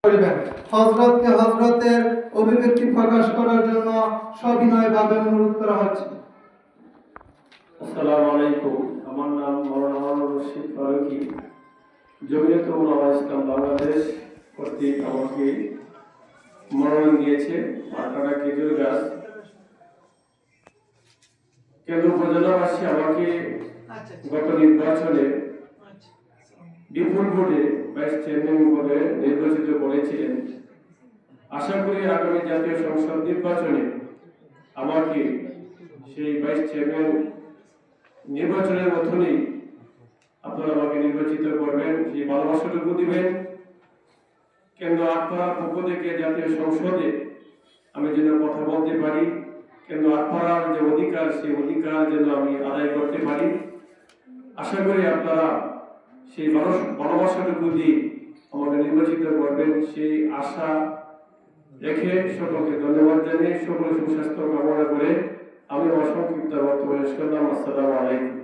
হযরতকে হযরতের অভিব্যক্তি প্রকাশ করার জন্য সবিনয়ভাবে অনুরোধ করা হচ্ছে। আসসালামু আলাইকুম। আমার নাম মাওলানা হারুন রশিদ ফারুকী। জমিয়ত উলামা ইসলাম বাংলাদেশ কর্তৃক আমাকে মনোনয়ন দিয়েছে আটকাটা খেজুর গাছ কেন্দ্র উপজেলাবাসী আমাকে গত নির্বাচনে বিপুল ভোটে ভাইস চেয়ারম্যান পদে নির্বাচিত করেছিলেন। আশা করি আগামী জাতীয় সংসদ নির্বাচনে আমাকে সেই ভাইস চেয়ারম্যান নির্বাচনের মতনই আপনারা আমাকে নির্বাচিত করবেন, সেই ভালোবাসাটুকু দিবেন। কেন্দ্র আটপাড়ার পক্ষ থেকে জাতীয় সংসদে আমি যেন কথা বলতে পারি, কেন্দ্র আটপাড়ার যে অধিকার সেই অধিকার যেন আমি আদায় করতে পারি। আশা করি আপনারা সেই ভালোবাসাটুকু দিয়ে আমাকে নির্বাচিত করবেন, সেই আশা রেখে সকলকে ধন্যবাদ জানিয়ে সকলের সুস্বাস্থ্য কামনা করে আমি আমার সংক্ষিপ্ত বক্তব্য শেষ করলাম। আসসালামু আলাইকুম।